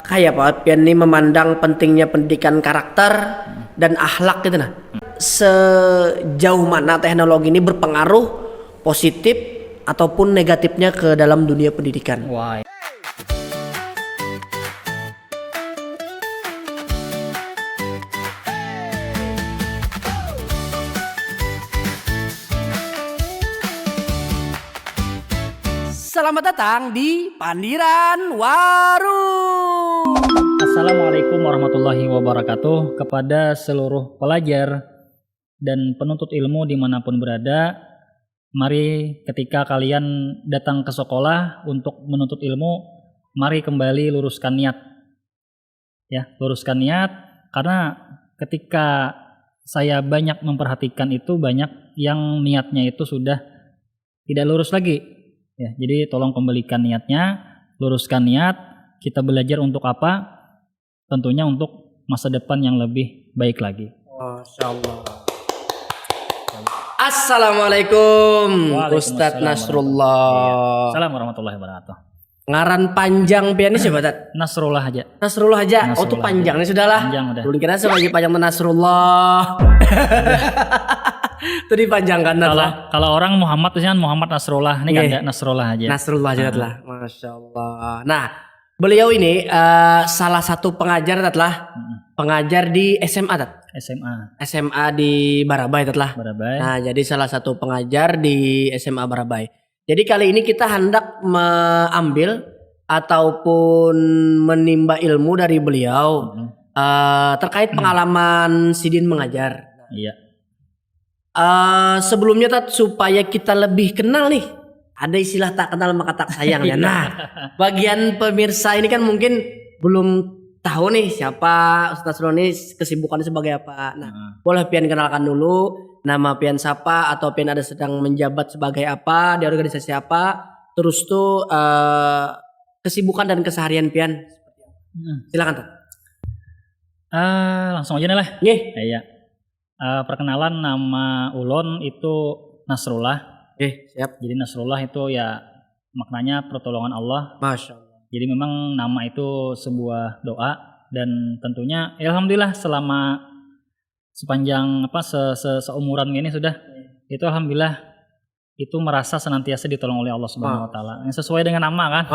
kayak Pak Pian ini memandang pentingnya pendidikan karakter dan akhlak gitu nah. Sejauh mana teknologi ini berpengaruh positif ataupun negatifnya ke dalam dunia pendidikan? Wah. Selamat datang di Pandiran Warung. Assalamualaikum warahmatullahi wabarakatuh kepada seluruh pelajar dan penuntut ilmu dimanapun berada. Mari ketika kalian datang ke sekolah untuk menuntut ilmu, mari kembali luruskan niat. Ya, luruskan niat karena ketika saya banyak memperhatikan itu banyak yang niatnya itu sudah tidak lurus lagi. Ya, jadi tolong kembalikan niatnya, luruskan niat. Kita belajar untuk apa? Tentunya untuk masa depan yang lebih baik lagi. Masya Allah. Assalamualaikum Ustadz Nasrullah. Assalamualaikum warahmatullahi wabarakatuh. Ngaran panjang pianis siapa Tat? Nasrullah aja. Nasrullah aja. Oh tuh Nasrullah panjangnya sudahlah. Panjang udah. Belum kira sebagai panjang Nasrullah. Itu dipanjangkan lah. Kalau orang Muhammad itu kan Muhammad Nasrullah, ini kan enggak Nasrullah aja. Nasrullah aja lah. Masya Allah. Nah, beliau ini salah satu pengajar lah. Pengajar di SMA Tat. SMA di Barabai Tat. Barabai. Nah, jadi salah satu pengajar di SMA Barabai. Jadi kali ini kita hendak mengambil ataupun menimba ilmu dari beliau terkait pengalaman Sidin mengajar. Iya. Sebelumnya Tat, supaya kita lebih kenal nih, ada istilah tak kenal maka tak sayang ya. Nah, bagian pemirsa ini kan mungkin belum tahu nih siapa Ustadz Nasrullah, kesibukannya sebagai apa. Nah, boleh Pian kenalkan dulu nama Pian siapa atau Pian ada sedang menjabat sebagai apa di organisasi apa. Terus tuh kesibukan dan keseharian Pian. Silakan Tat. Langsung aja nih lah. Nggih. Iya. Perkenalan nama Ulon itu Nasrullah. Siap. Jadi Nasrullah itu ya maknanya pertolongan Allah. Masya Allah. Jadi memang nama itu sebuah doa dan tentunya ya alhamdulillah selama sepanjang seumuran ini sudah itu alhamdulillah itu merasa senantiasa ditolong oleh Allah Subhanahu wa taala. Yang sesuai dengan nama kan.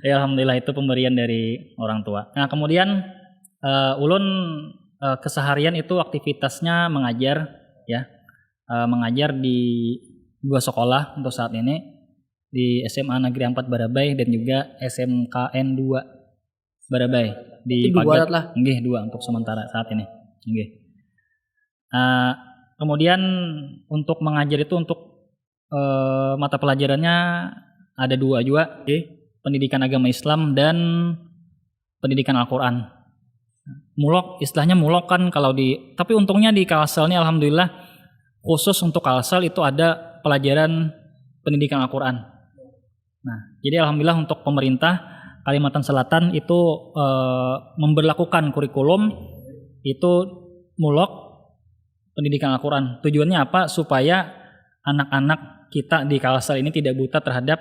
Ya alhamdulillah itu pemberian dari orang tua. Nah, kemudian Ulun keseharian itu aktivitasnya mengajar ya. Mengajar di dua sekolah untuk saat ini, di SMA Negeri 4 Barabai dan juga SMKN 2 Barabai di Pagat lah. Nggih, 2 untuk sementara saat ini. Nggih. Kemudian untuk mengajar itu untuk mata pelajarannya ada 2 juga. Pendidikan agama Islam dan pendidikan Al-Qur'an. Mulok, istilahnya mulok kan kalau tapi untungnya di Kalsel ini alhamdulillah khusus untuk Kalsel itu ada pelajaran pendidikan Al-Qur'an. Nah, jadi alhamdulillah untuk pemerintah Kalimantan Selatan itu memberlakukan kurikulum itu mulok pendidikan Al-Qur'an. Tujuannya apa? Supaya anak-anak kita di Kalsel ini tidak buta terhadap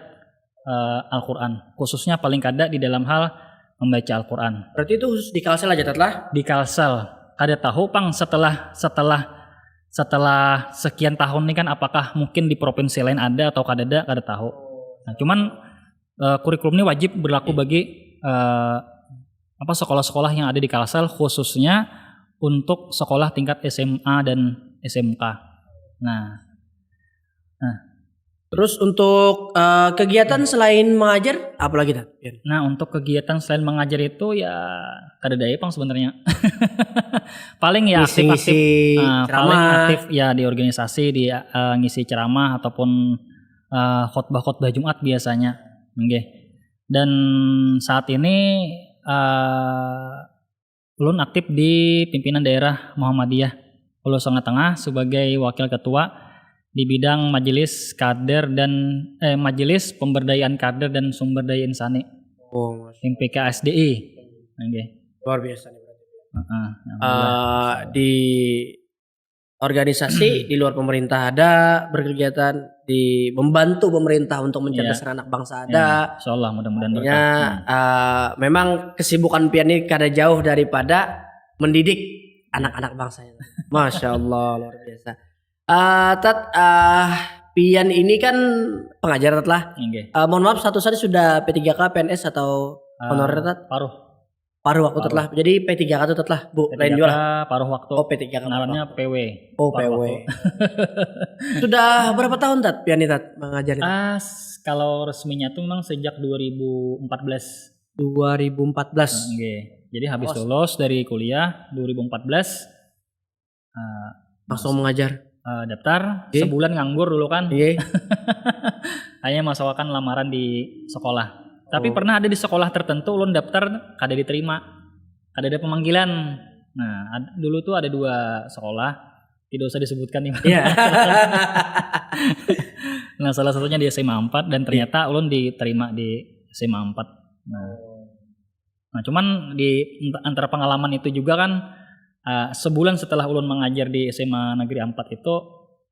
Al-Qur'an. Khususnya paling kada di dalam hal membaca Al-Qur'an. Berarti itu khusus di Kalsel aja Tat lah? Di Kalsel. Kada tahu Pang setelah sekian tahun ini kan apakah mungkin di provinsi lain ada atau kada tahu. Nah, cuman kurikulum ini wajib berlaku bagi sekolah-sekolah yang ada di Kalsel khususnya untuk sekolah tingkat SMA dan SMK. Nah. Terus untuk kegiatan selain mengajar apa lagi Tat? Nah, untuk kegiatan selain mengajar itu ya kada daya Pang sebenarnya. Paling ya aktif paling aktif ya di organisasi, di ngisi ceramah ataupun khotbah Jumat biasanya. Nggih. Dan saat ini ulun aktif di pimpinan daerah Muhammadiyah Hulu Songo Tengah sebagai wakil ketua di bidang majelis kader dan majelis pemberdayaan kader dan sumber daya insani. MPKSDI. Nggih. Luar biasa nih berarti. Di organisasi di luar pemerintah ada berkegiatan, di membantu pemerintah untuk mencerdaskan anak bangsa ada. Insyaallah mudah-mudahan berkah. Artinya memang kesibukan Pian ini kada jauh daripada mendidik anak-anak bangsa. Masya Allah luar biasa. Pian ini kan pengajar Tat lah. Nggih. Mohon maaf statusnya sudah P3K PNS atau honorer Tat? Paruh waktu Tat lah. Jadi P3K itu Tat lah Bu. Lain juga lah. Paruh waktu. Oh P3K. Kenalannya PW. Oh PW. Sudah berapa tahun Tat Pian ini Tat mengajar itu? Kalau resminya tuh memang sejak 2014. 2014. Nggih. Jadi habis lulus dari kuliah 2014 langsung mengajar. Daftar sebulan nganggur dulu kan. Hanya masakan lamaran di sekolah. Tapi pernah ada di sekolah tertentu ulun daftar kada diterima. Kada ada pemanggilan. Nah, dulu tuh ada 2 sekolah, tidak usah disebutkan di mana. Nah, salah satunya di SMA 4 dan ternyata ulun diterima di SMA 4. Nah, cuman di antara pengalaman itu juga kan sebulan setelah ulun mengajar di SMA Negeri 4 itu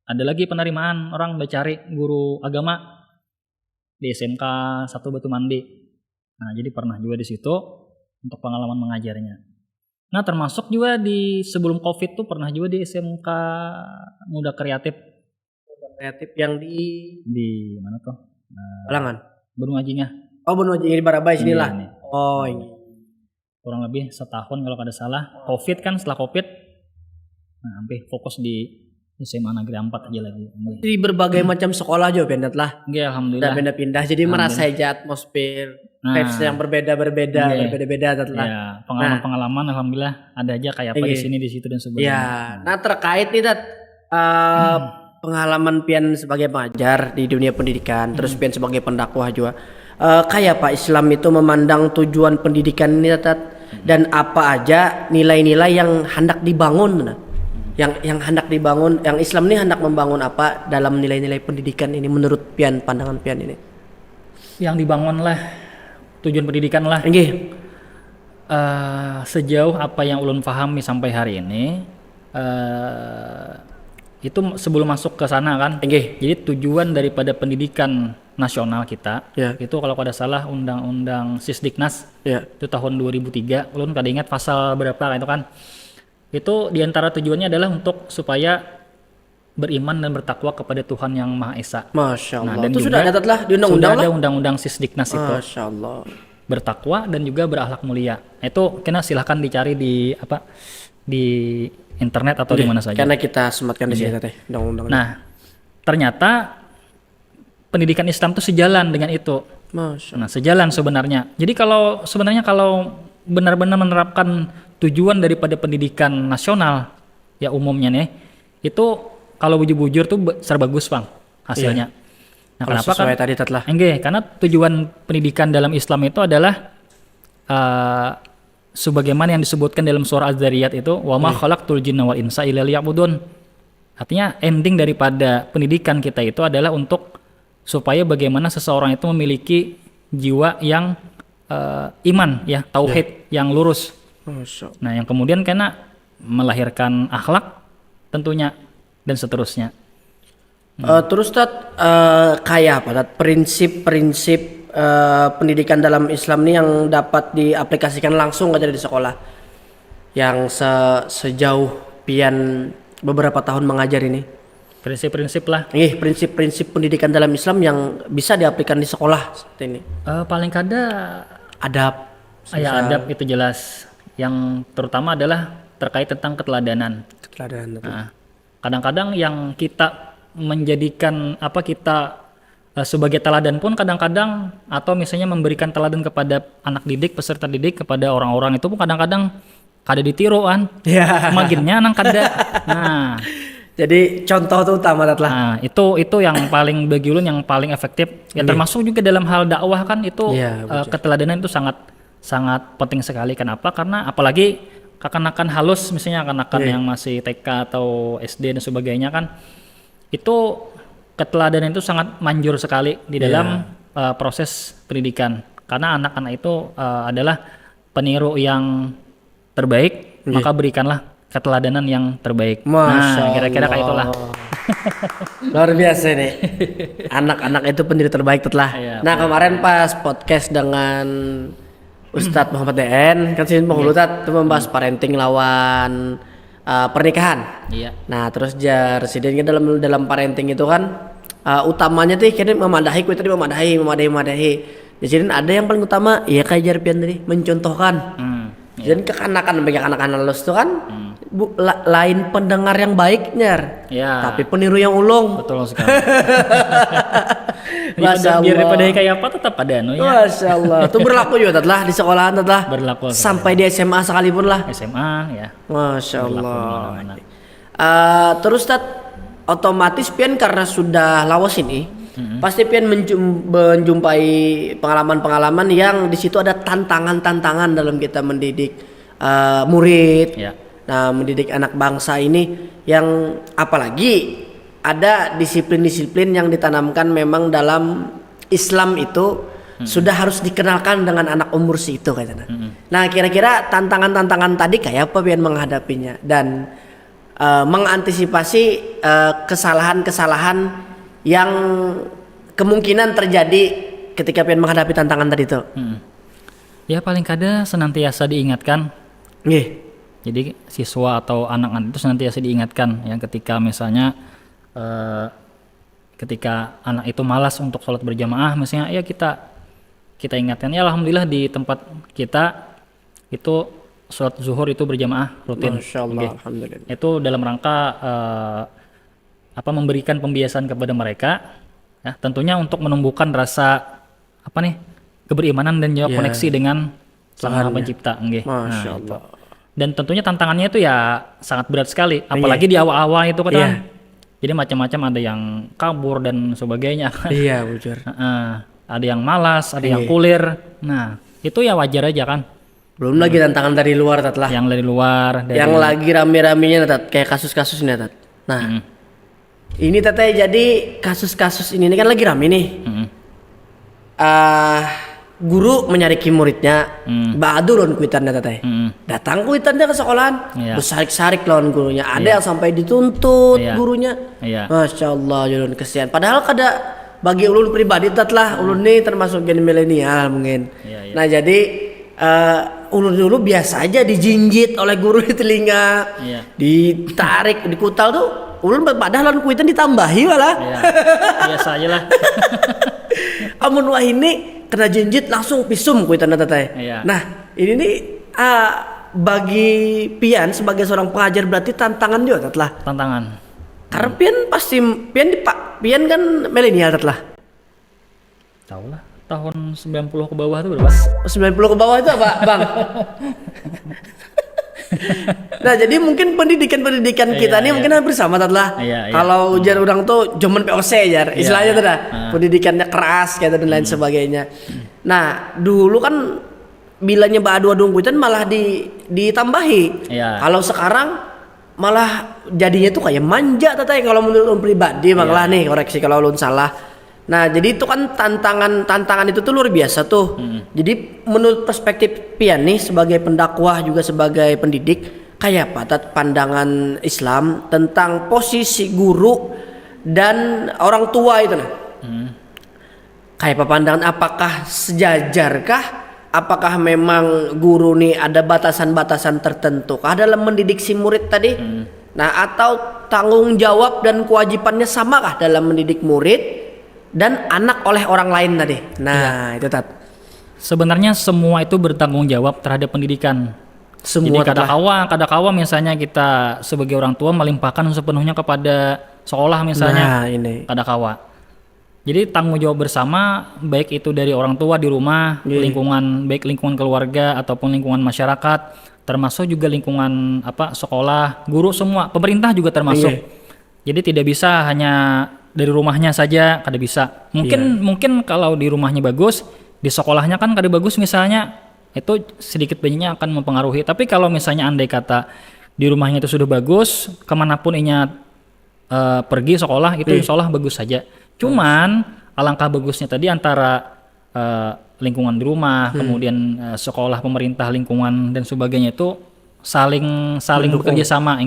ada lagi penerimaan orang mencari guru agama di SMK 1 Batu Mandi. Nah, jadi pernah juga di situ untuk pengalaman mengajarnya. Nah, termasuk juga di sebelum Covid tuh pernah juga di SMK Muda Kreatif. Muda Kreatif yang di mana tuh? Balangan. Benua Jinga. Oh, Benua Jinga di Barabai sinilah. Ini. Oh, ini. Kurang lebih setahun kalau kada salah. Covid kan, setelah Covid hampir fokus di SMA Negeri 4 aja lagi. Di berbagai macam sekolah juga pindah lah. Nggih, alhamdulillah. Pindah-pindah jadi merasa aja atmosfer vibes yang berbeda-beda lah. Ya, pengalaman-pengalaman alhamdulillah ada aja kayak apa di sini di situ dan sebagainya. Ya, nah terkait nih Tat pengalaman Pian sebagai pengajar di dunia pendidikan, terus Pian sebagai pendakwah juga. Kayak Pak Islam itu memandang tujuan pendidikan ini Tat, dan apa aja nilai-nilai yang hendak dibangun, yang hendak dibangun, yang Islam ini hendak membangun apa dalam nilai-nilai pendidikan ini menurut Pian, pandangan Pian ini? Yang dibangun lah tujuan pendidikan lah. Sejauh apa yang ulun pahami sampai hari ini, itu sebelum masuk ke sana kan. Jadi tujuan daripada pendidikan nasional kita itu kalau kada salah undang-undang Sisdiknas itu tahun 2003, ulun kada ingat pasal berapa itu kan. Itu diantara tujuannya adalah untuk supaya beriman dan bertakwa kepada Tuhan yang Maha Esa. Masya Allah. Nah, dan itu juga sudah ada lah di undang-undang sudah ada undang-undang Sisdiknas itu. Masya Allah. Bertakwa dan juga berakhlak mulia. Itu kena silahkan dicari di di internet atau di mana saja. Karena kita sematkan di sini teh undang-undang. Nah, ternyata pendidikan Islam itu sejalan dengan itu. Nah, sejalan sebenarnya. Jadi kalau benar-benar menerapkan tujuan daripada pendidikan nasional ya umumnya nih, itu kalau bujur-bujur tuh bagus Bang hasilnya. Nah, kenapa kan? Tadi Tatlah. Karena tujuan pendidikan dalam Islam itu adalah sebagaimana yang disebutkan dalam surah Az-Zariyat itu, wa ma khalaqtul jinna wal insa illa liya'budun. Artinya ending daripada pendidikan kita itu adalah untuk supaya bagaimana seseorang itu memiliki jiwa yang iman ya, tauhid yang lurus. Nah, yang kemudian kena melahirkan akhlak tentunya dan seterusnya. Terus Tat, kayak apa Tat prinsip-prinsip pendidikan dalam Islam ini yang dapat diaplikasikan langsung aja di sekolah yang sejauh Pian beberapa tahun mengajar ini? Prinsip-prinsip lah. Prinsip-prinsip pendidikan dalam Islam yang bisa diaplikasikan di sekolah seperti ini. Paling kada adab. Adab itu jelas. Yang terutama adalah terkait tentang keteladanan. Kadang-kadang yang kita menjadikan kita sebagai teladan pun kadang-kadang, atau misalnya memberikan teladan kepada anak didik, peserta didik, kepada orang-orang itu pun kadang-kadang kada ditiru kan. Maginnya nang kada. Nah, jadi contoh itu utama Tatlah. Nah, itu yang paling bagi ulun yang paling efektif. Ya termasuk juga dalam hal dakwah kan itu keteladanan itu sangat penting sekali. Kenapa? Karena apalagi kanak-kanak halus, misalnya kanak-kanak yang masih TK atau SD dan sebagainya kan, itu keteladanan itu sangat manjur sekali di dalam proses pendidikan. Karena anak-anak itu adalah peniru yang terbaik, maka berikanlah keteladanan yang terbaik. Masya kira-kira kayak itulah. Luar biasa nih. Anak-anak itu pendiri terbaik telah. Iya, Nah kemarin pas podcast dengan Ustadz Muhammad DN kan sih Bang Ustadz itu membahas parenting lawan pernikahan. Iya. Nah terus jar residen dalam parenting itu kan utamanya tuh kayaknya memadahi, ku tadi memadahi. Jadi ada yang paling utama ya kayak jar pian tadi mencontohkan. Jadi kekanakan bagi anak-anak halus tuh kan lain pendengar yang baik nyar, tapi peniru yang ulung. Betul sekali. Masya Biar Allah. daripada kayak apa tetap ada ya. Masya Allah. Itu berlaku juga telah di sekolahan telah. Berlaku Sampai di SMA sekalipun lah. SMA ya. Masya Allah. Kemana-mana. Terus Tat, otomatis pian karena sudah lawas ini, pasti pian menjumpai pengalaman-pengalaman yang di situ ada tantangan-tantangan dalam kita mendidik murid. Ya. Nah, mendidik anak bangsa ini yang apalagi ada disiplin-disiplin yang ditanamkan memang dalam Islam itu sudah harus dikenalkan dengan anak umur itu katanya. Nah, kira-kira tantangan-tantangan tadi kayak apa pian menghadapinya dan mengantisipasi kesalahan-kesalahan yang kemungkinan terjadi ketika pian menghadapi tantangan tadi itu. Ya paling kada senantiasa diingatkan. Nggih. Jadi siswa atau anak-anak itu senantiasa diingatkan yang ketika misalnya ketika anak itu malas untuk sholat berjamaah, misalnya ya kita ingatkan ya alhamdulillah di tempat kita itu sholat zuhur itu berjamaah rutin. Masya Allah, Okay. alhamdulillah. Itu dalam rangka memberikan pembiasaan kepada mereka, ya tentunya untuk menumbuhkan rasa keberimanan dan juga koneksi dengan Sang Maha Pencipta. Okay. Masya Allah. Dan tentunya tantangannya itu ya sangat berat sekali, apalagi di awal-awal itu kan. Jadi macam-macam ada yang kabur dan sebagainya. Iya, bujur. Ada yang malas, ada yang kulir. Nah, itu ya wajar aja kan. Belum lagi tantangan dari luar Tat lah. Yang dari luar, Yang lagi rame-ramenya Tat, kayak kasus-kasus ini Tat. Nah, ini Tat jadi kasus-kasus ini kan lagi rame nih. Guru menyariki muridnya, badu lawan kuitannya Tat. Datang kuitannya ke sekolahan, bersarik-sarik lawan gurunya. Ada yang sampai dituntut gurunya. Masya Allah, ulun kesian. Padahal kada bagi ulun pribadi Tat lah, ulun nih termasuk gen milenial mungkin. Nah jadi ulun dulu biasa aja dijinjit oleh guru di telinga, ditarik, dikutal tuh. Ulun padahal lawan kuitan ditambahi malah. Biasa aja lah. Amun wah ini kena jinjit langsung pisum kuitan Tat. Nah ini nih bagi pian sebagai seorang pengajar berarti tantangan juga Tat lah. Tantangan. Karena pian kan milenial Tat lah. Tahu lah. Tahun 90 ke bawah itu berapa? 90 ke bawah itu apa, Bang? Nah, jadi mungkin pendidikan kita nih mungkin hampir sama Tat lah. Kalau jar orang tuh zaman POC jar, istilahnya tuh dah. Pendidikannya keras kayak dan lain sebagainya. Nah, dulu kan bilanya adu-adu kuitan malah ditambahi. Kalau sekarang malah jadinya tuh kayak manja Tat kalau menurut pribadi malah nih, koreksi kalau ulun salah. Nah, jadi itu kan tantangan itu tuh luar biasa tuh. Jadi menurut perspektif pian nih sebagai pendakwah juga sebagai pendidik, kayak apa Tat pandangan Islam tentang posisi guru dan orang tua itu nah. Kayak apa pandangan, apakah sejajarkah? Apakah memang guru nih ada batasan-batasan tertentu kah dalam mendidik si murid tadi? Nah, atau tanggung jawab dan kewajibannya samakah dalam mendidik murid dan anak oleh orang lain tadi? Nah, itu Tat. Sebenarnya semua itu bertanggung jawab terhadap pendidikan. Semua. Jadi kadang-kala misalnya kita sebagai orang tua melimpahkan sepenuhnya kepada sekolah misalnya. Nah, ini. Kadang-kala. Jadi tanggung jawab bersama baik itu dari orang tua di rumah, baik lingkungan keluarga ataupun lingkungan masyarakat, termasuk juga lingkungan sekolah, guru semua, pemerintah juga termasuk. Jadi tidak bisa hanya dari rumahnya saja, kada bisa. Mungkin kalau di rumahnya bagus, di sekolahnya kan kada bagus misalnya, itu sedikit banyaknya akan mempengaruhi. Tapi kalau misalnya andai kata di rumahnya itu sudah bagus, kemanapun inya pergi sekolah itu insya Allah bagus saja. Cuman alangkah bagusnya tadi antara lingkungan di rumah, kemudian sekolah, pemerintah, lingkungan dan sebagainya itu saling bekerja sama.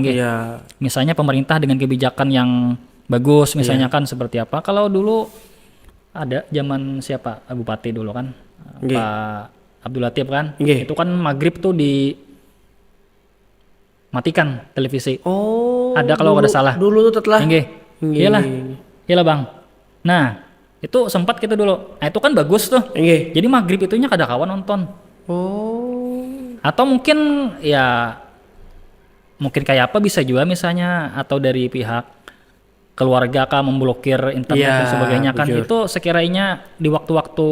Misalnya pemerintah dengan kebijakan yang bagus misalnya kan seperti apa. Kalau dulu ada zaman siapa Bupati dulu kan Nggih. Pak Abdul Latif kan, Nggih. itu kan maghrib tuh dimatikan televisi. Oh. Ada kalau dulu- ada salah. Dulu tuh telah. Nggih. Nggih. Iyalah Bang. Nah, itu sempat gitu dulu. Nah, itu kan bagus tuh. Nggih. Jadi maghrib itunya kada kawan nonton. Oh. Atau mungkin ya mungkin kayak apa bisa juga misalnya atau dari pihak keluarga kah memblokir internet Iya, dan sebagainya kan bujur. itu sekiranya di waktu-waktu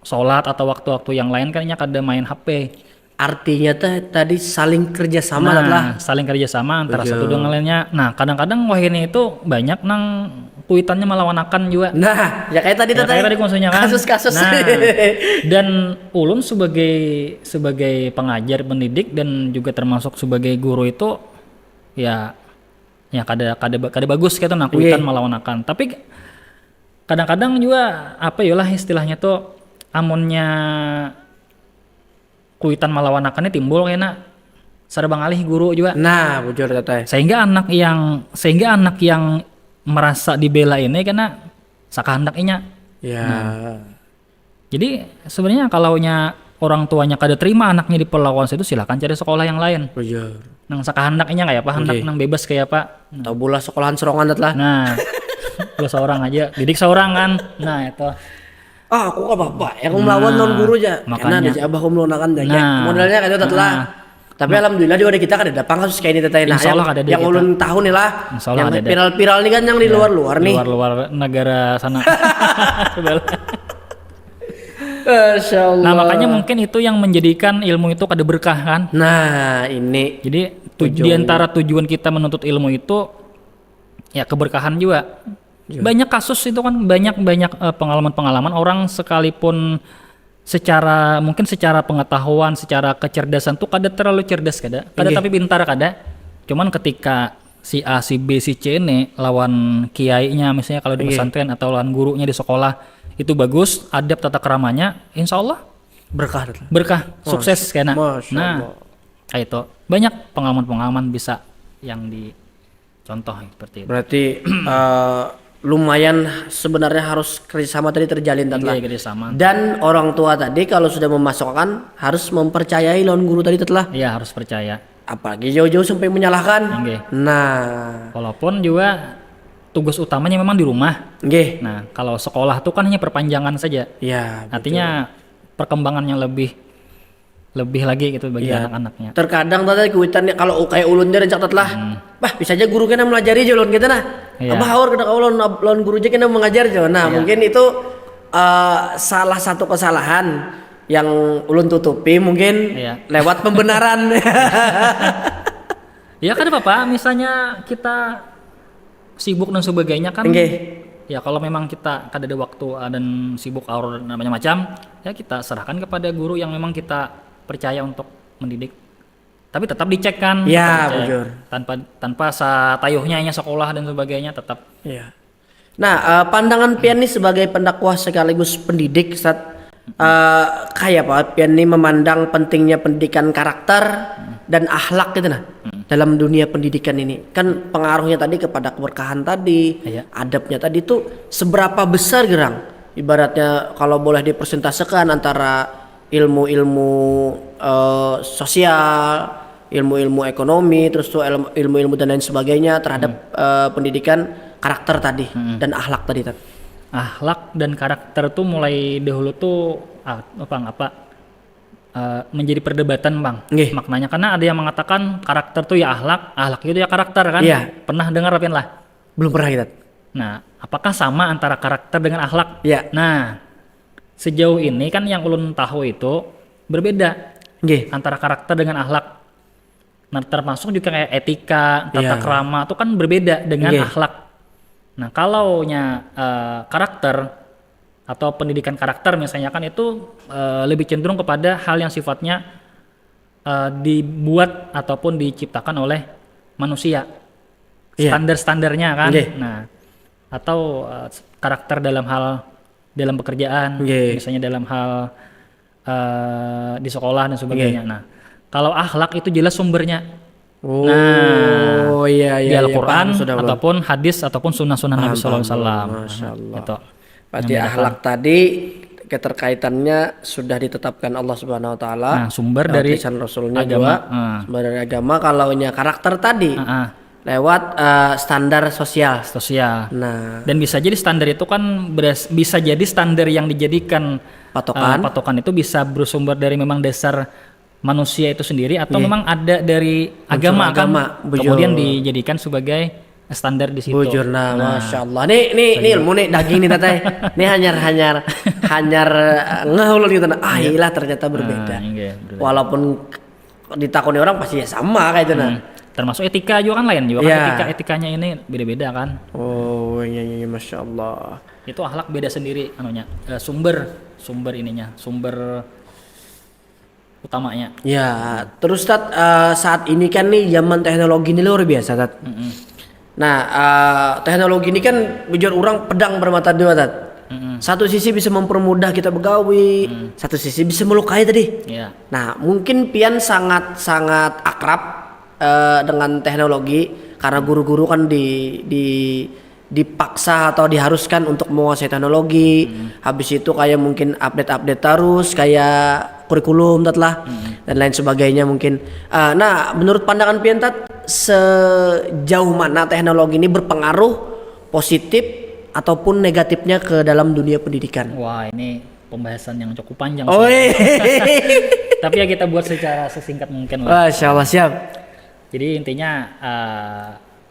sholat atau waktu-waktu yang lain kan nya kada main HP. Artinya tadi saling kerjasama Nah, lah. saling kerjasama antara Bujur. satu dengan lainnya. Nah, kadang-kadang wah ini itu banyak nang tweetannya melawan-akan juga. Nah, ya kayak tadi Ya, kayak tadi maksudnya kan. kasus-kasus. Nah, dan ulun sebagai pengajar pendidik dan juga termasuk sebagai guru itu ya kada bagus gitu nah kuitan Nggih. melawan-akan. Tapi kadang-kadang juga apa yalah istilahnya tuh amunnya kuitan melawan-akannya timbul kayaknya sareng alih guru juga. Nah, bujur teteh. Sehingga anak yang merasa dibela ini karena sakahandaknya. Ya. Jadi sebenarnya kalaunya orang tuanya kada terima anaknya diperlakukan itu silakan cari sekolah yang lain. Bujur. Nang sakahandaknya kayak apa, hendak Oke. nang bebas kayak apa. Tahu bola sekolahan serongan tetlah. Nah, lu seorang aja, didik seorang kan. Nah, itu. Ah, aku kan bapak yang melawan non guru aja. makanya. Karena ada abah melawan aja. Nah. Modelnya kayak itu tetlah. Tapi alhamdulillah juga ada kita kan ada kasus kayak ini teteh. Nah, Insya Allah yang, ada di yang kita. ulun tahu nih lah. Insya Allah Yang ada. viral-viral nih kan yang di luar-luar nih. Luar-luar negara sana. Masya Allah. Nah, makanya mungkin itu yang menjadikan ilmu itu kada berkah kan. Nah, ini Jadi di antara tujuan kita menuntut ilmu itu ya keberkahan juga. Banyak kasus itu kan banyak pengalaman-pengalaman orang sekalipun mungkin secara pengetahuan, secara kecerdasan tuh kada terlalu cerdas kada Nggih. tapi pintar kada. Cuman ketika si A, si B, si C ini lawan kiainya misalnya kalau di Nggih. pesantren atau lawan gurunya di sekolah itu bagus, adab tata keramanya, insya Allah berkah tetlah. berkah, sukses kena. Masya Nah, Allah. kayak itu banyak pengalaman-pengalaman bisa yang dicontoh seperti itu. Berarti lumayan sebenarnya harus kerjasama tadi terjalin tetlah. Iya, kerjasama. Dan orang tua tadi kalau sudah memasukkan harus mempercayai lawan guru tadi tetlah. Iya harus percaya. Apalagi jauh-jauh sampai menyalahkan. Nggih. Nah, Walaupun juga tugas utamanya memang di rumah. nggih. Nah, kalau sekolah itu kan hanya perpanjangan saja. Ya, Artinya perkembangan yang lebih lagi gitu bagi Iya. anak-anaknya. terkadang tadi kuitannya kalau kayak ulun dia rencak tetlah. Bah, bisa aja guru kena melajari aja ulun kita nah. Iya. Abah haur kena ulun lawan guru aja kena mengajar aja. Nah, mungkin itu salah satu kesalahan yang ulun tutupi mungkin Iya. lewat pembenaran. Ya kan Bapak, misalnya kita sibuk dan sebagainya kan. Nggih. Ya kalau memang kita kada ada waktu dan sibuk aur dan macam-macam, ya kita serahkan kepada guru yang memang kita percaya untuk mendidik. Tapi tetap dicek kan, Ya, tetap dicek. bujur. Tanpa satayuhnya hanya sekolah dan sebagainya tetap. Iya. Nah, pandangan Pian nih sebagai pendakwah sekaligus pendidik saat kayak apa Pian nih memandang pentingnya pendidikan karakter dan akhlak gitu nah dalam dunia pendidikan ini. Kan pengaruhnya tadi kepada keberkahan tadi, Iya. adabnya tadi tuh seberapa besar gerang? Ibaratnya kalau boleh dipresentasekan antara ilmu-ilmu sosial, ilmu-ilmu ekonomi, terus tuh ilmu-ilmu dan lain sebagainya terhadap pendidikan karakter tadi dan akhlak tadi. Akhlak dan karakter tuh mulai dahulu tuh menjadi perdebatan Bang. Nggih. Maknanya karena ada yang mengatakan karakter tuh ya akhlak itu ya karakter kan. Iya. Pernah dengar Pian lah. Belum pernah kita. Nah, apakah sama antara karakter dengan akhlak? Iya. Nah, sejauh ini kan yang ulun tahu itu berbeda Nggih. antara karakter dengan akhlak. Nah, termasuk juga kayak etika, tata Iya. krama itu kan berbeda dengan Nggih. akhlak. Nah, kalaunya karakter atau pendidikan karakter misalnya kan itu lebih cenderung kepada hal yang sifatnya dibuat ataupun diciptakan oleh manusia. Iya. Standar-standarnya kan. Nggih. Nah, atau karakter dalam pekerjaan, Nggih. misalnya dalam hal di sekolah dan sebagainya. Nah, kalau akhlak itu jelas sumbernya. Oh iya di iya Al-Quran paham, sudah paham. ataupun hadis ataupun sunnah-sunnah Nabi Sallallahu Alaihi Wasallam. Masya Allah. Itu. Berarti akhlak tadi keterkaitannya sudah ditetapkan Allah Subhanahu Wa Taala. Nah, sumber lewat dari lisan Rasulnya agama. juga, sumber dari agama. Kalau karakter tadi Ah, lewat standar sosial. sosial. Nah, Dan bisa jadi standar itu kan bisa jadi standar yang dijadikan patokan. itu bisa bersumber dari memang dasar manusia itu sendiri atau memang ada dari agama kan, bujur. kemudian dijadikan sebagai standar di situ. Bujur, masya Allah. Nih ilmu nih daging nih tatay. Nih hanyar ngahulun gitu. Ilah ternyata berbeda. Iya, berbeda. Walaupun ditakoni orang pasti ya sama kayak itu Termasuk etika juga kan lain juga kan etikanya ini beda-beda kan. Oh iya masya Allah. Itu akhlak beda sendiri anunya. Sumber ininya, sumber utamanya. Ya, terus saat ini kan nih zaman teknologi ini luar biasa Tat. Nah, teknologi ini kan bujur orang pedang bermata dua Tat. Satu sisi bisa mempermudah kita begawi, satu sisi bisa melukai tadi. Iya. Nah, mungkin Pian sangat akrab dengan teknologi karena guru-guru kan dipaksa atau diharuskan untuk menguasai teknologi. Habis itu kayak mungkin update terus kayak kurikulum Tat dan lain sebagainya mungkin. Nah, menurut pandangan Pian Tat, sejauh mana teknologi ini berpengaruh positif ataupun negatifnya ke dalam dunia pendidikan? Wah, ini pembahasan yang cukup panjang Oh, sih. Tapi ya kita buat secara sesingkat mungkin lah. Masya Allah, siap. Jadi intinya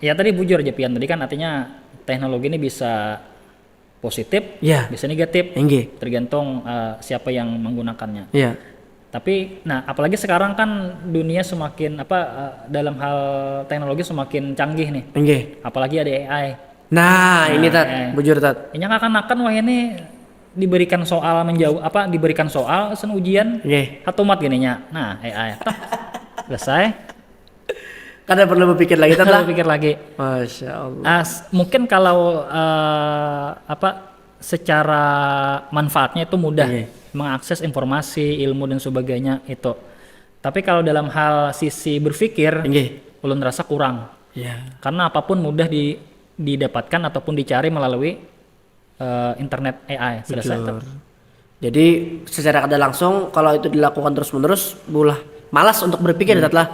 ya tadi bujur aja Pian, tadi kan artinya teknologi ini bisa positif, Ya. bisa negatif, Enggih. tergantung siapa yang menggunakannya. Iya. Tapi apalagi sekarang kan dunia semakin dalam hal teknologi semakin canggih nih. Enggih. Apalagi ada AI. Nah, ini Tat, bujur Tat. Ini akan wah ini diberikan soal diberikan soal sen ujian Nggih. hatomat gininya. Nah, AI. Selesai. Kada perlu berpikir lagi Tat lah. Pikir lagi. Masya Allah. Mungkin kalau secara manfaatnya itu mudah mengakses informasi, ilmu dan sebagainya itu. Tapi kalau dalam hal sisi berpikir, ulun rasa kurang. Ya. Karena apapun mudah didapatkan ataupun dicari melalui internet AI. Selesai. Jadi secara kada langsung kalau itu dilakukan terus-menerus, malas untuk berpikir Tat lah.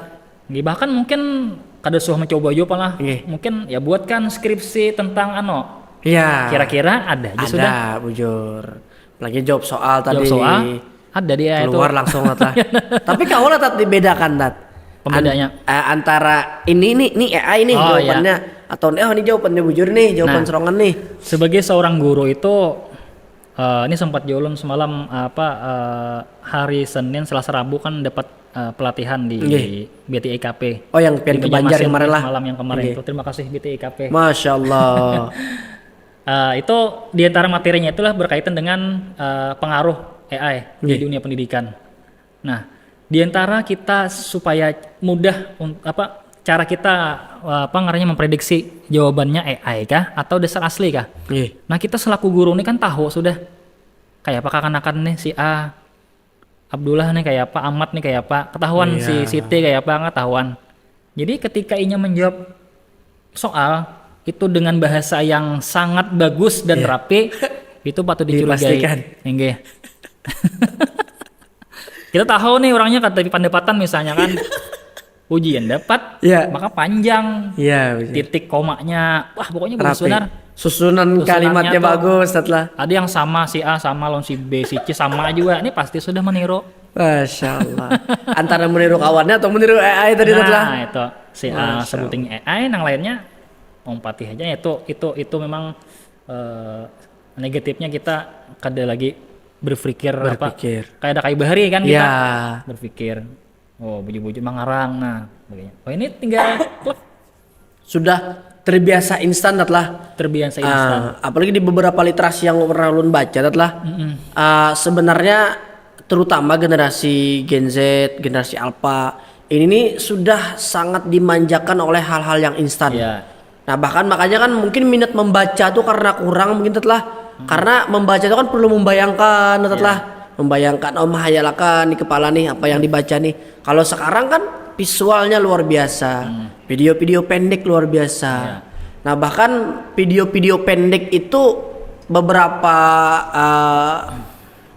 Bahkan mungkin kada suah mencoba juga lah. Mungkin ya buatkan skripsi tentang Iya. kira-kira ada aja sudah. Ada bujur. Lagi jawab soal tadi. Jawab soal ada dia itu. Keluar langsung Tat. Tapi kau lah Tat dibedakan Tat. Pembedanya antara ini AI nih jawabannya atau ini jawabannya bujur nih, jawaban serongan nih. Sebagai seorang guru itu ini sempat jolon semalam hari Senin Selasa Rabu kan dapat pelatihan di BTIKP. Oh, yang pian ke Banjar kemarin lah. Malam yang kemarin itu. Terima kasih BTIKP. Masya Allah. Itu di antara materinya itulah berkaitan dengan pengaruh AI di dunia pendidikan. Nah, di antara kita supaya mudah cara kita memprediksi jawabannya AI kah atau dasar asli kah? Nah, kita selaku guru ini kan tahu sudah kayak apa akan nih si A, Abdullah nih kayak apa, Ahmad nih kayak apa, ketahuan si Siti kayak apa, ketahuan. Jadi ketika inya menjawab soal itu dengan bahasa yang sangat bagus dan rapi, itu patut dicurigai. Enggak. Kita tahu nih orangnya kata pandapatan misalnya kan ujian dapat, maka panjang, titik komanya, wah pokoknya bagus benar. Susunan kalimatnya bagus setelah. Ada yang sama si A sama lawan si B, si C sama juga. Ini pasti sudah meniru. Masya Allah. Antara meniru kawannya atau meniru AI tadi setelah. Nah itu si A sebutin AI, yang lainnya ompati aja. Itu memang negatifnya kita kada lagi berpikir. Kayak ada kayak bahari kan kita berpikir. Oh buju-buju mengarang, nah begini. Oh ini tinggal klik. Sudah terbiasa instan lah. Terbiasa instan. Apalagi di beberapa literasi yang pernah ulun baca lah. Sebenarnya terutama generasi Gen Z, generasi Alpha ini nih sudah sangat dimanjakan oleh hal-hal yang instan. Nah bahkan makanya kan mungkin minat membaca tuh karena kurang mungkin karena membaca itu kan perlu membayangkan membayangkan, menghayalkan di kepala nih apa yang dibaca nih. Kalau sekarang kan visualnya luar biasa, video-video pendek luar biasa. Nah bahkan video-video pendek itu beberapa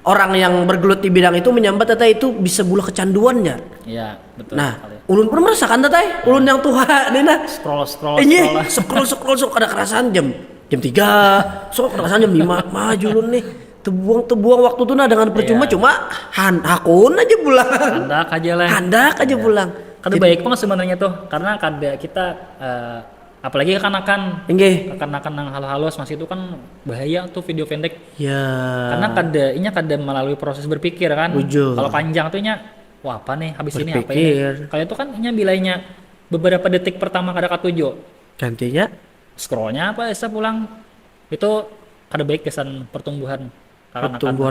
orang yang bergelut di bidang itu menyambat teteh itu bisa gula kecanduannya. Iya, betul. Nah, ulun pun merasakan teteh, ulun yang tua nih nah. Scroll kada kerasan jam 3, sok kerasan jam 5, maju ulun nih. Terbuang waktu tuh nah dengan percuma cuma hakun aja pulang. Handak aja pulang. Kada baik banget sebenarnya tuh, karena kada kita apalagi kekanakan yang halus masih itu kan bahaya tuh video pendek. Ya. Karena kada melalui proses berpikir kan. Kalau panjang tuh wah apa nih habis ini apa ini. Kalau itu kan bilainya beberapa detik pertama kada katuju. Gantinya scrollnya apa bisa pulang. Itu kada baik kesan pertumbuhan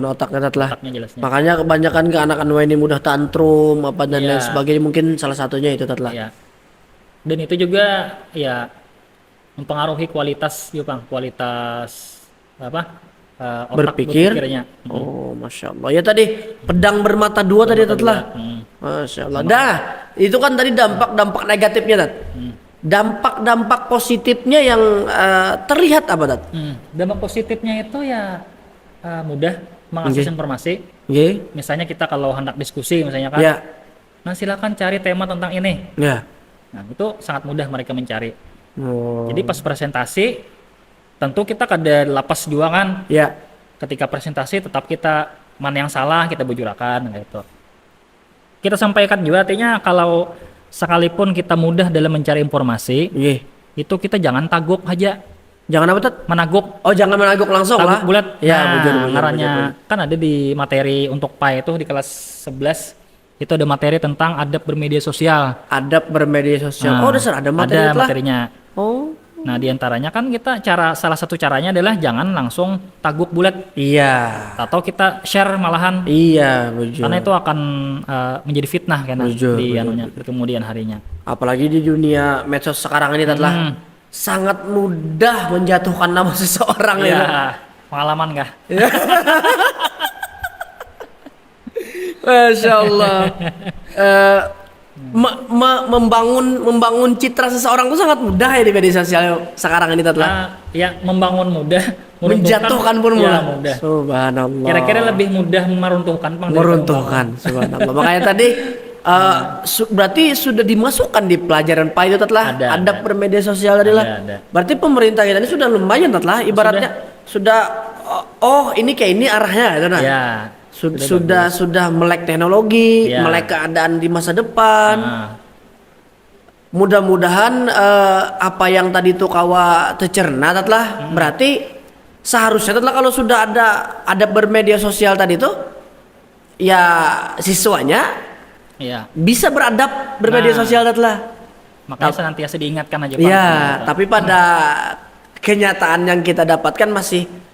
otaknya lah. Jelasnya. Makanya kebanyakan ke anak-anak ini mudah tantrum apa dan lain sebagainya, mungkin salah satunya itu lah. Iya. Dan itu juga ya mempengaruhi kualitas otak berpikirnya. Oh, masya Allah. Ya tadi pedang bermata dua tadi lah. Masya Allah. Dah, itu kan tadi dampak negatifnya tat. Dampak positifnya yang terlihat apa tat? Dampak positifnya itu ya mudah mengakses informasi. Misalnya kita kalau hendak diskusi misalnya kan. Nah silakan cari tema tentang ini. Nah itu sangat mudah mereka mencari. Jadi pas presentasi tentu kita kada lapas juga kan. Ketika presentasi tetap kita mana yang salah kita bujurakan gitu. Kita sampaikan juga artinya kalau sekalipun kita mudah dalam mencari informasi, itu kita jangan taguk aja. Jangan apa tat? Menaguk. Oh jangan menaguk langsung taguk lah. Bulat. Ya Ngarannya kan ada di materi untuk PAI itu di kelas 11. Itu ada materi tentang adab bermedia sosial. Oh, dasar ada materinya. Oh. Nah, diantaranya kan kita salah satu caranya adalah jangan langsung taguk bulat. Iya. Atau kita share malahan. Iya, betul. Karena itu akan menjadi fitnah kan di kemudian harinya. Apalagi di dunia medsos sekarang ini telah sangat mudah menjatuhkan nama seseorang ya. Pengalaman kah? Masya Allah. Membangun citra seseorang itu sangat mudah ya di media sosial sekarang ini telah. Ya membangun mudah, menjatuhkan pun mudah. Subhanallah. Kira-kira lebih mudah meruntuhkan. Subhanallah. Makanya tadi berarti sudah dimasukkan di pelajaran PAI itu telah adab bermedia sosial tadi lah. Berarti pemerintah kita ini sudah lumayan telah ibaratnya sudah ini kayak ini arahnya gitu nah. Sudah melek teknologi, melek keadaan di masa depan. Mudah-mudahan apa yang tadi tuh kawa tercerna telah berarti seharusnya telah kalau sudah ada bermedia sosial tadi tuh ya siswanya bisa beradab bermedia sosial telah. Makanya senantiasa diingatkan aja Pak. Ya, tapi pada kenyataan yang kita dapatkan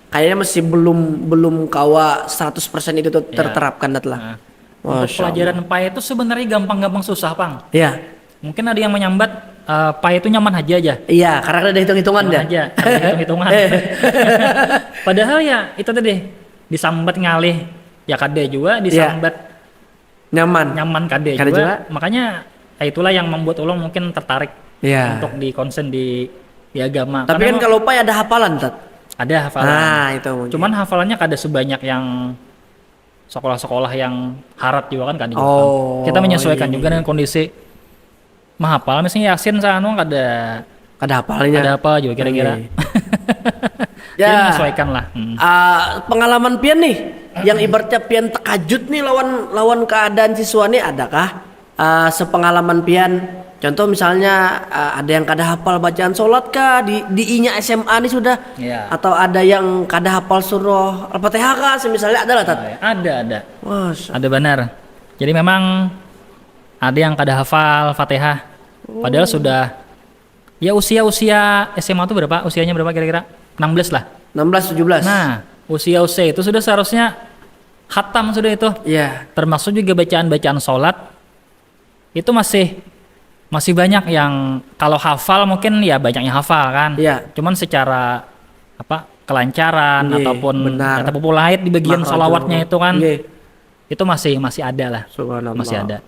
kayaknya masih belum kawa 100% itu tuh terterapkan telah. Untuk pelajaran PAI itu sebenarnya gampang-gampang susah, Pang. Iya. Mungkin ada yang menyambat PAI itu nyaman aja. Iya, karena ada hitung-hitungan aja. Hitung-hitungan. Padahal ya itu tadi disambat ngalih ya kade juga disambat nyaman kade juga. Makanya itulah yang membuat ulun mungkin tertarik untuk dikonsen di agama. Tapi kan kalau PAI ada hafalan, Tat. Ada hafalan. Nah, itu mungkin. Cuman hafalannya kada sebanyak yang sekolah-sekolah yang harat juga kan juga. Kita menyesuaikan juga dengan kondisi. Mahafal misalnya Yasin sana kada hafalnya. Ada apa juga kira-kira. Jadi menyesuaikan lah. Pengalaman pian nih yang ibaratnya pian tekajut nih lawan keadaan siswa nih adakah sepengalaman pian? Contoh misalnya ada yang kada hafal bacaan sholat kah di I-nya SMA nih sudah, atau ada yang kada hafal surah Al-Fatihah kah, misalnya ada lah Tat? Ada. Ada benar. Jadi memang ada yang kada hafal Fatihah, padahal sudah ya usia SMA itu berapa? Usianya berapa kira-kira? 16 lah. 16-17. Nah usia itu sudah seharusnya khatam sudah itu. Termasuk juga bacaan sholat itu masih banyak yang kalau hafal mungkin ya banyaknya hafal kan. Cuman secara kelancaran ataupun kata populait di bagian sholawatnya itu kan itu masih ada lah. Masih ada.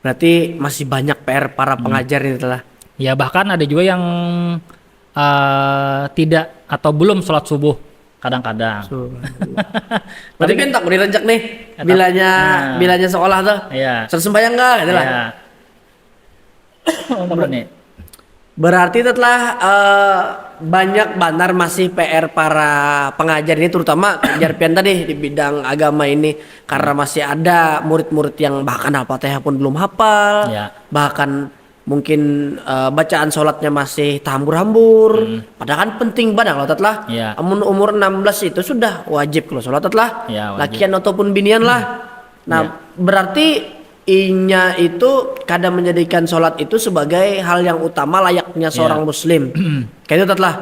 Berarti masih banyak PR para pengajar ini telah. Ya bahkan ada juga yang tidak atau belum sholat subuh kadang-kadang. Berarti kan tak boleh renjak nih. Bilanya sekolah tuh. Iya. Sudah sembahyang enggak gitu lah. Iya. Untuk nih. Berarti telah banyak benar masih PR para pengajar ini, terutama pengajar pian tadi di bidang agama ini, karena masih ada murid-murid yang bahkan Al-Fatihah pun belum hafal, Ya. bahkan mungkin bacaan sholatnya masih hambur-hambur. Padahal kan penting banget kalau telah Ya. umur 16 itu sudah wajib kalau sholat telah Ya, wajib. lakian ataupun binian lah. Nah, berarti inya itu kadang menjadikan sholat itu sebagai hal yang utama layaknya seorang muslim. Kayak itu telah.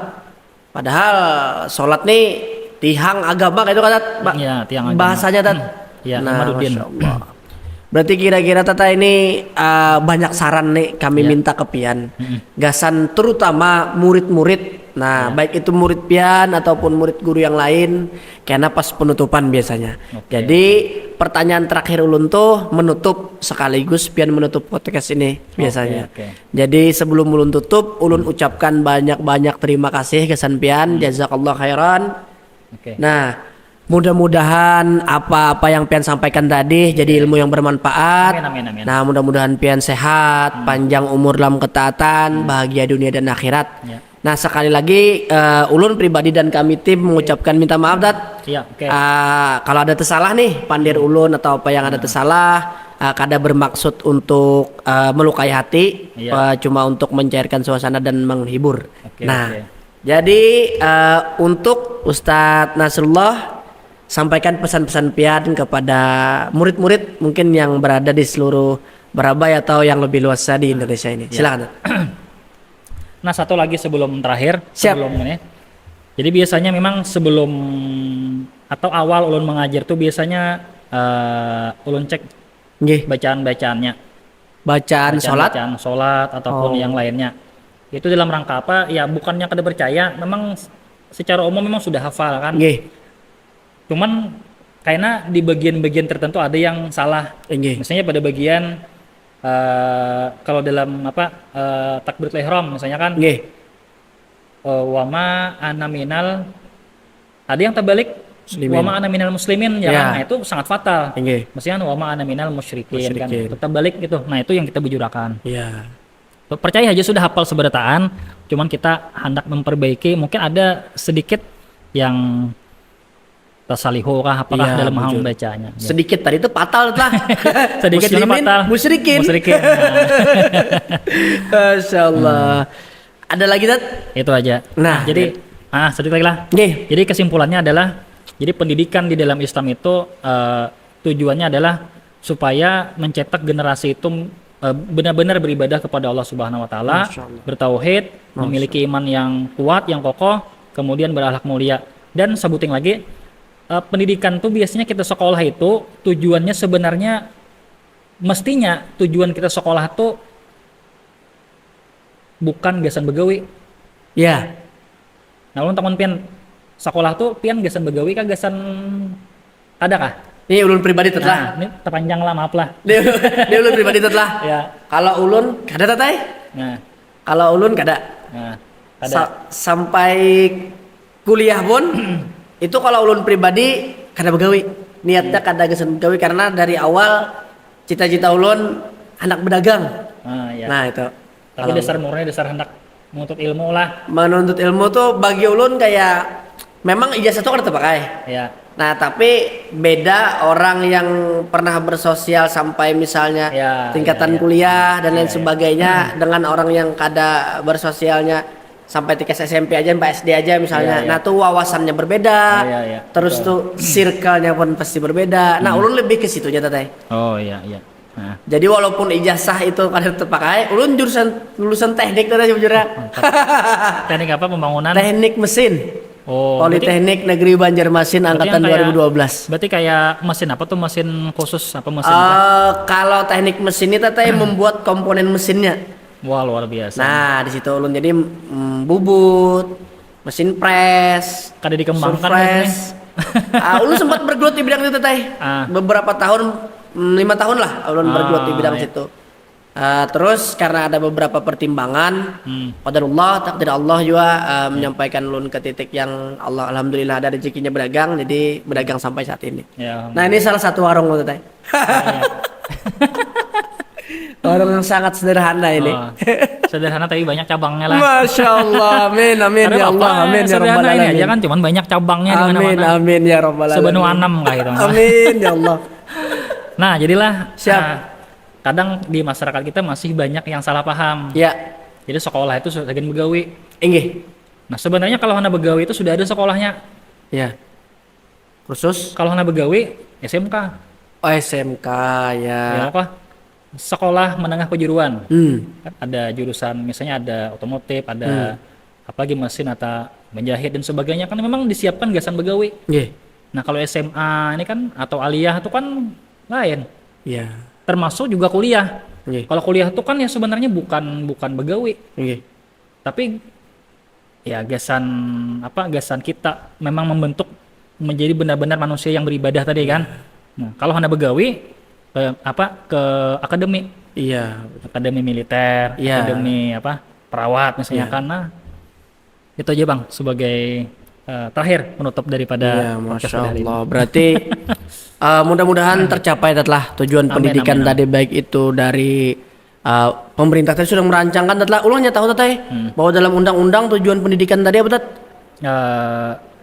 Padahal sholat nih tihang agama kayak itu kan Ya, tiang agama. bahasanya tat. Ya, Nah, Imaduddin. Masya Allah. Berarti kira-kira tata ini banyak saran nih kami minta ke pian. Gasan terutama murid-murid. Nah, baik itu murid pian ataupun murid guru yang lain, karena pas penutupan biasanya. Jadi pertanyaan terakhir ulun tuh menutup sekaligus pian menutup podcast ini biasanya. Oke. Jadi sebelum ulun tutup, ulun ucapkan banyak-banyak terima kasih kesan pian, jazakallah khairan. Oke. Nah, mudah-mudahan apa-apa yang pian sampaikan tadi jadi ilmu yang bermanfaat. Amin. Nah, mudah-mudahan pian sehat, panjang umur dalam ketaatan, bahagia dunia dan akhirat. Ya. Nah, sekali lagi ulun pribadi dan kami tim mengucapkan minta maaf dat. Iya, oke. Kalau ada tersalah nih pandir ulun atau apa yang ada tersalah, kada bermaksud untuk melukai hati, Iya. cuma untuk mencairkan suasana dan menghibur. Oke, Nah, oke. jadi untuk Ustadz Nasrullah, sampaikan pesan-pesan pian kepada murid-murid mungkin yang berada di seluruh Barabai atau yang lebih luas di Indonesia ini. Silakan. Dad. Nah, satu lagi sebelum terakhir, Siap. sebelum ini. Jadi biasanya memang sebelum atau awal ulun mengajar tuh biasanya ulun cek Nggih, bacaan-bacaannya. bacaan sholat. Bacaan sholat ataupun yang lainnya. Itu dalam rangka apa? Ya bukannya kada percaya, memang secara umum memang sudah hafal kan. Nggih, Cuman karena di bagian-bagian tertentu ada yang salah. nggih. Misalnya pada bagian kalau dalam takbiratul ihram misalnya kan Nggih. wama ana minal, ada yang terbalik Muslimin. wama ana minal muslimin ya Ya. kan? Nah itu sangat fatal. Nggih. Mestinya wama ana minal musyrikin kan. Musyrikin. Tetap balik gitu. Nah itu yang kita bujurakan. Iya. Percaya aja sudah hafal seberataan, cuman kita hendak memperbaiki, mungkin ada sedikit yang tasalihu kah apakah Iya, dalam hal bujur. membacanya. Ya. Sedikit tadi itu fatal lah. Sedikit juga Muslimin, fatal. musyrikin. Musyrikin. Masya Allah. Ada lagi dat? Itu aja. Nah, jadi sedikit lagi lah. Nggih. Jadi kesimpulannya adalah, jadi pendidikan di dalam Islam itu tujuannya adalah supaya mencetak generasi itu benar-benar beribadah kepada Allah Subhanahu Wa Taala, Masya Allah. bertauhid, memiliki iman yang kuat, yang kokoh, kemudian berakhlak mulia. Dan sebutin lagi, pendidikan tuh biasanya kita sekolah itu tujuannya sebenarnya mestinya tujuan kita sekolah tuh bukan gasan begawi. Ya. Nah, ulun teman pian sekolah tuh pian gasan begawi kah gasan ada kah? Ini ulun pribadi Nah, tetlah. ini terpanjang lah maaf lah. Ini ulun pribadi tetlah. Ya. Kalau ulun kada tatai? Nah, Kalau ulun kada. ada. Sampai kuliah pun itu kalau ulun pribadi kada begawi. Niatnya kada geus begawi karena dari awal cita-cita ulun anak berdagang. Ya. Nah, itu. Tapi dasar murni, dasar hendak menuntut ilmu lah. Menuntut ilmu tuh bagi ulun kayak memang ijazah tuh kada terpakai. Ya. Nah, tapi beda orang yang pernah bersosial sampai misalnya Ya, tingkatan ya. kuliah dan lain Ya. sebagainya dengan orang yang kada bersosialnya sampai tingkat SMP aja, Mbak SD aja misalnya. Ya, ya. Nah, tuh wawasannya berbeda. Ya. Terus tuh circle-nya pun pasti berbeda. Nah, ulun lebih ke situnya teteh. Oh iya. Nah, Jadi walaupun ijazah itu kada terpakai, ulun lulusan teknik teteh jujurnya. teknik apa pembangunan? Teknik mesin. Oh, Politeknik Negeri Banjarmasin angkatan yang kayak- 2012. Berarti kayak mesin apa tuh, mesin khusus apa mesin apa? Kalau teknik mesin ini teteh membuat komponen mesinnya. Wah, luar biasa. Nah, di situ ulun jadi bubut, mesin press, Kada dikembangkan surprise. Ulun sempat bergelut di bidang itu teteh. Ah. Beberapa tahun, 5 tahun lah ulun bergelut di bidang iya. situ. Terus karena ada beberapa pertimbangan, qadarullah, takdir Allah juga menyampaikan ulun ke titik yang Allah alhamdulillah ada rezekinya berdagang, jadi berdagang sampai saat ini. Ya. Nah, ini salah satu warung menurut saya. Warung yang sangat sederhana ini. Oh, sederhana tapi banyak cabangnya lah. Masya Allah, amin amin Karena ya Allah, apa, amin ya rabbal sederhana ini alamin. aja kan cuman banyak cabangnya di Amin mana-mana. amin ya rabbal alamin. Sebenua 6 lah gitu. Amin ya Allah. Nah, jadilah Siap. Kadang di masyarakat kita masih banyak yang salah paham. Ya, Jadi sekolah itu sebagian begawi. inggih. Nah, sebenarnya kalau hana begawi itu sudah ada sekolahnya. Ya. Khusus Kalau hana begawi SMK. SMK ya. Ya apa? Sekolah menengah kejuruan. Hmm. Kan ada jurusan misalnya ada otomotif, ada apalagi mesin atau menjahit dan sebagainya kan memang disiapkan gasan begawi. Nggih. Nah, kalau SMA ini kan atau aliyah itu kan lain. Ya. Termasuk juga kuliah. Nggih. Kalau kuliah itu kan ya sebenarnya bukan begawi, Nggih. tapi ya gasan kita memang membentuk menjadi benar-benar manusia yang beribadah tadi kan. Nah, kalau Anda begawi ke akademi Iya. militer, Iya. akademi perawat misalnya Iya. karena itu aja Bang sebagai terakhir menutup daripada Iya, podcast Masya pada hari ini. Allah. Berarti mudah-mudahan tercapai adalah tujuan Amin, pendidikan amin, tadi, baik itu dari pemerintah tadi sudah merancangkan adalah ulangnya tahu tadi bahwa dalam undang-undang tujuan pendidikan tadi apa Tat?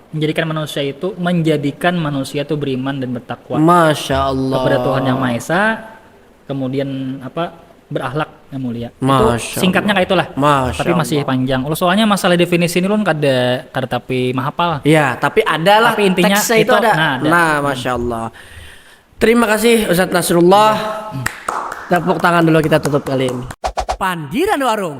Menjadikan manusia itu beriman dan bertakwa Masya Allah. kepada Tuhan Yang Maha Esa, kemudian berakhlak yang mulia. Masya Itu singkatnya kayak itulah. Masya Tapi masih panjang. Soalnya masalah definisi ini kada tapi mahapal. Ya, tapi ada lah Tapi intinya teksnya itu itu, ada. nah, ada. Nah, Masya Allah. Terima kasih Ustadz Nasrullah. Tepuk tangan dulu kita tutup kali ini. Pandiran Warung.